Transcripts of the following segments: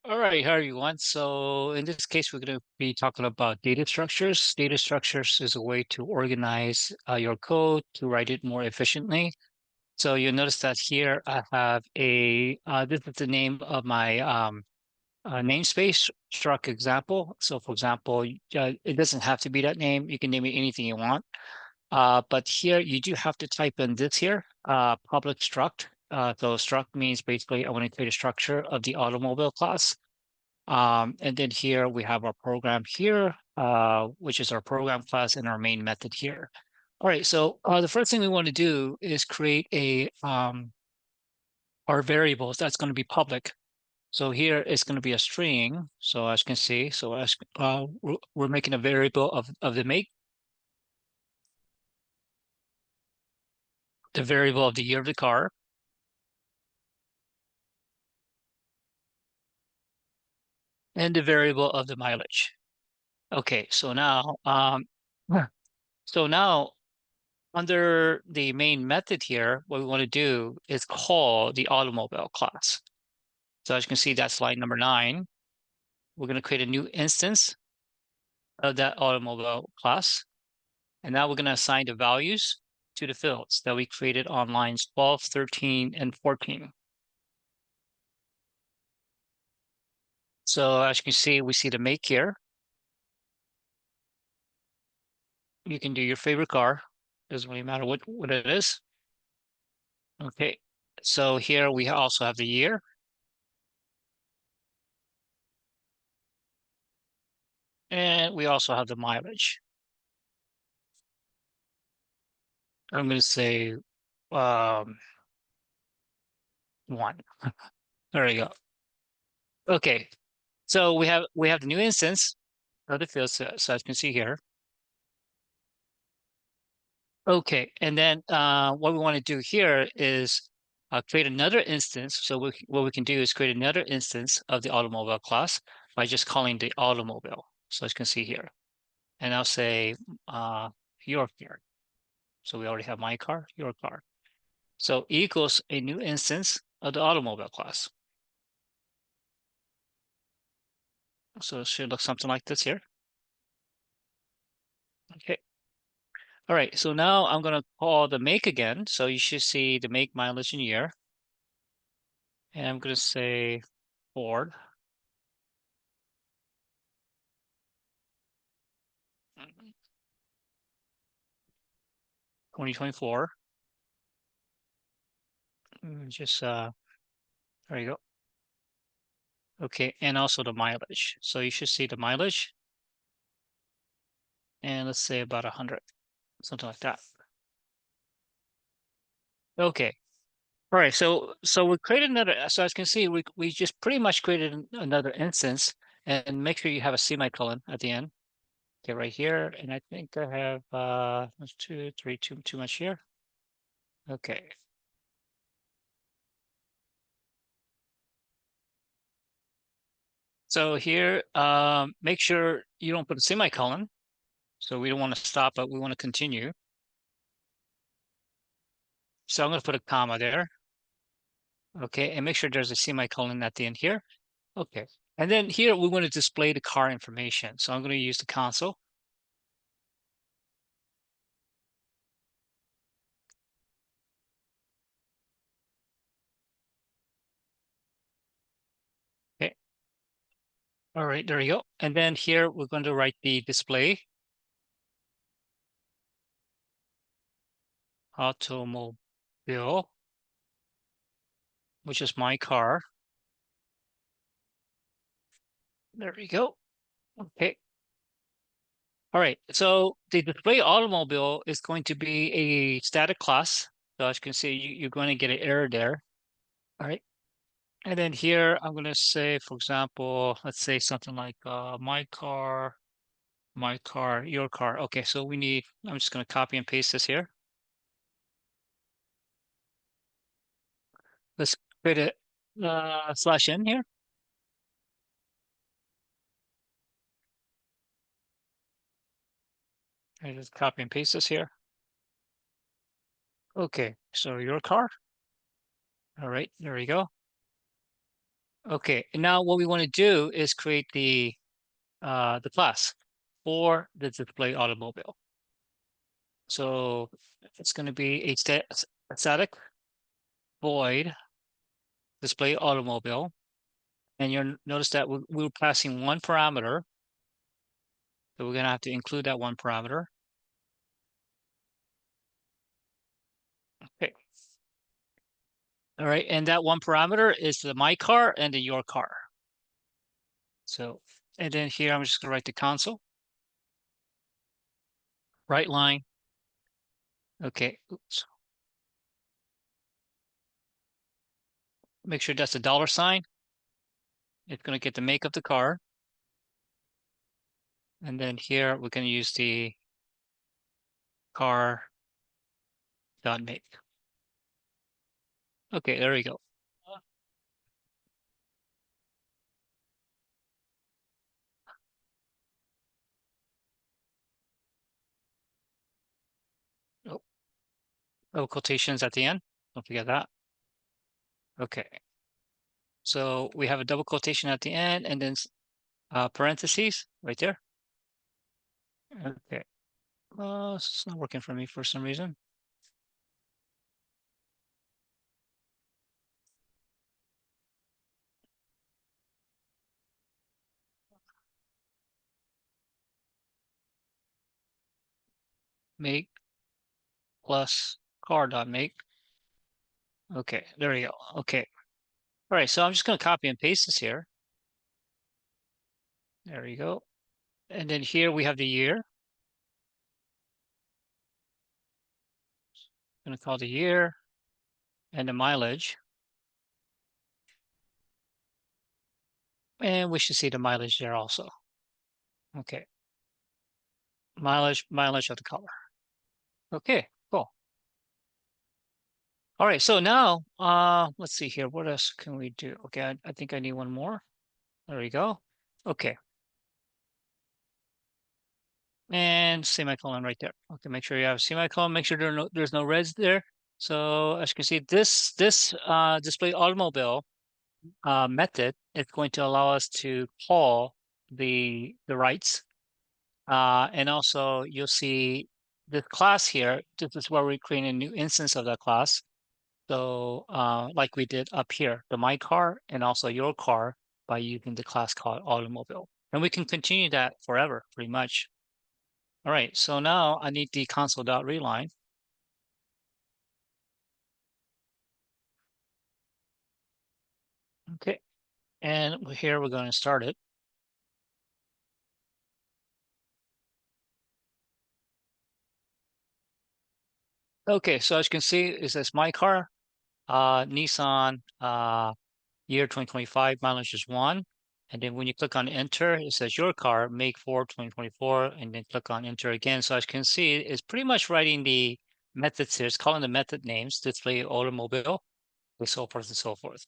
All right, how everyone. So in this case, we're going to be talking about data structures. Data structures is a way to organize your code to write it more efficiently. So you'll notice that here I have this is the name of my namespace struct example. So for example, it doesn't have to be that name. You can name it anything you want. But here you do have to type in this here, public struct. So struct means basically I want to create a structure of the automobile class. And then here we have our program here, which is our program class and our main method here. All right, so the first thing we want to do is create our variables that's going to be public. So here it's going to be a string. So as you can see, we're making a variable of the make, the variable of the year of the car, and the variable of the mileage. Okay, so now under the main method here, what we want to do is call the automobile class. So as you can see, that's slide number 9. We're going to create a new instance of that automobile class. And now we're going to assign the values to the fields that we created on lines 12, 13, and 14. So as you can see, we see the make here. You can do your favorite car. Doesn't really matter what it is. Okay. So here we also have the year. And we also have the mileage. I'm going to say 1. There we go. Okay. So we have the new instance of the field, so as you can see here. Okay, and then what we want to do here is create another instance. So what we can do is create another instance of the automobile class by just calling the automobile. So as you can see here, and I'll say your car. So we already have my car, your car. So equals a new instance of the automobile class. So it should look something like this here. Okay. All right, so now I'm going to call the make again. So you should see the make, mileage, and year. And I'm going to say Ford. 2024. Just there you go. Okay, and also the mileage. So you should see the mileage, and let's say about 100, something like that. Okay. All right. So we created another. So as you can see, we just pretty much created another instance, and make sure you have a semicolon at the end. Okay, right here, and I think I have that's 2, 3, too much here. Okay. So here, make sure you don't put a semicolon. So we don't want to stop, but we want to continue. So I'm going to put a comma there. Okay, and make sure there's a semicolon at the end here. Okay, and then here we want to display the car information. So I'm going to use the console. Okay, all right, there you go. And then here we're going to write the display automobile, which is my car. There we go. Okay. All right, so the display automobile is going to be a static class. So as you can see, you're going to get an error there. All right. And then here, I'm going to say, for example, let's say something like my car, your car. Okay, so I'm just going to copy and paste this here. Let's create a slash n here. I just copy and paste this here. Okay, so your car. All right, there we go. Okay, and now what we want to do is create the class for the display automobile. So it's going to be a static void display automobile, and you'll notice that we're passing one parameter, so we're going to have to include that one parameter. Okay. All right, and that one parameter is the my car and the your car. So, and then here I'm just going to write the console, right line. Okay, oops. Make sure that's a dollar sign. It's going to get the make of the car. And then here we're going to use the car dot make. Okay, there we go. Oh, oh, quotations at the end. Don't forget that. Okay. So we have a double quotation at the end and then parentheses right there. Okay. It's not working for me for some reason. Make plus car dot make. Okay, there we go. Okay. All right, so I'm just going to copy and paste this here. There we go. And then here we have the year. I'm going to call the year and the mileage. And we should see the mileage there also. Okay. Mileage of the color. Okay, cool. All right, so now let's see here. What else can we do? Okay, I think I need one more. There we go. Okay. And semicolon right there. Okay, make sure you have a semicolon. Make sure there's no reds there. So as you can see, this display automobile method is going to allow us to call the rights. And also you'll see the class here. This is where we're creating a new instance of that class. So like we did up here, the my car and also your car by using the class called automobile. And we can continue that forever, pretty much. All right, so now I need the console.readline. Okay, and here we're going to start it. Okay, so as you can see, it says my car, Nissan, year 2025, mileage is 1. And then when you click on enter, it says your car, make for 2024, and then click on enter again. So as you can see, it's pretty much writing the methods here. It's calling the method names, display automobile, and so forth and so forth.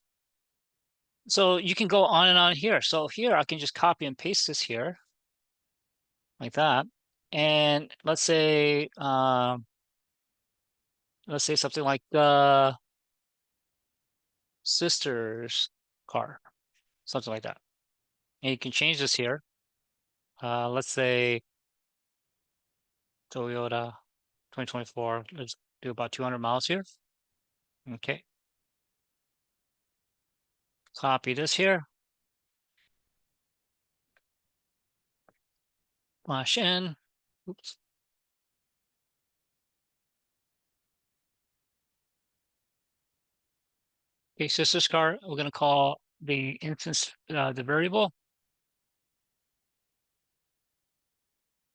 So you can go on and on here. So here I can just copy and paste this here like that. And let's say something like the sister's car, something like that. And you can change this here. Let's say Toyota 2024. Let's do about 200 miles here. Okay. Copy this here. Slash in. Oops. Okay, sister's car. We're going to call the instance the variable,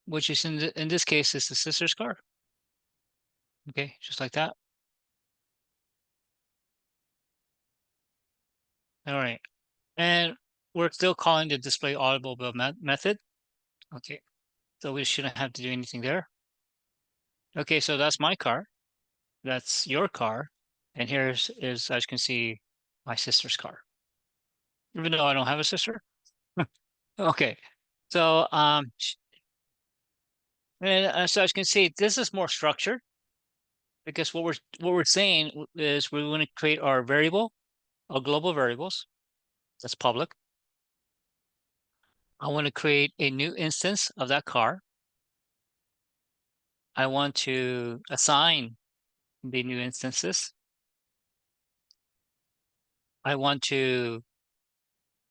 which is in this case is the sister's car. Okay, just like that. All right. And we're still calling the display automobile method. Okay. So we shouldn't have to do anything there. Okay, so that's my car. That's your car. And here's as you can see, my sister's car. Even though I don't have a sister. Okay. So and so as you can see, this is more structured because what we're saying is we want to create our variable, our global variables. That's public. I want to create a new instance of that car. I want to assign the new instances. I want to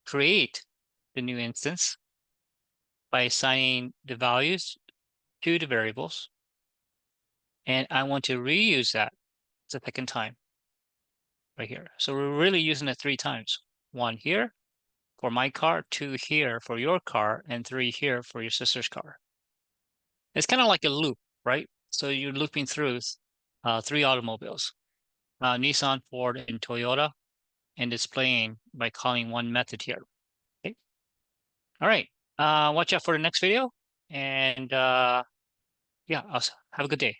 create the new instance by assigning the values to the variables. And I want to reuse that the second time right here. So we're really using it 3 times. 1 here for my car, 2 here for your car, and 3 here for your sister's car. It's kind of like a loop, right? So you're looping through 3 automobiles, Nissan, Ford, and Toyota, and displaying by calling one method here. Okay. All right. Watch out for the next video. And yeah, have a good day.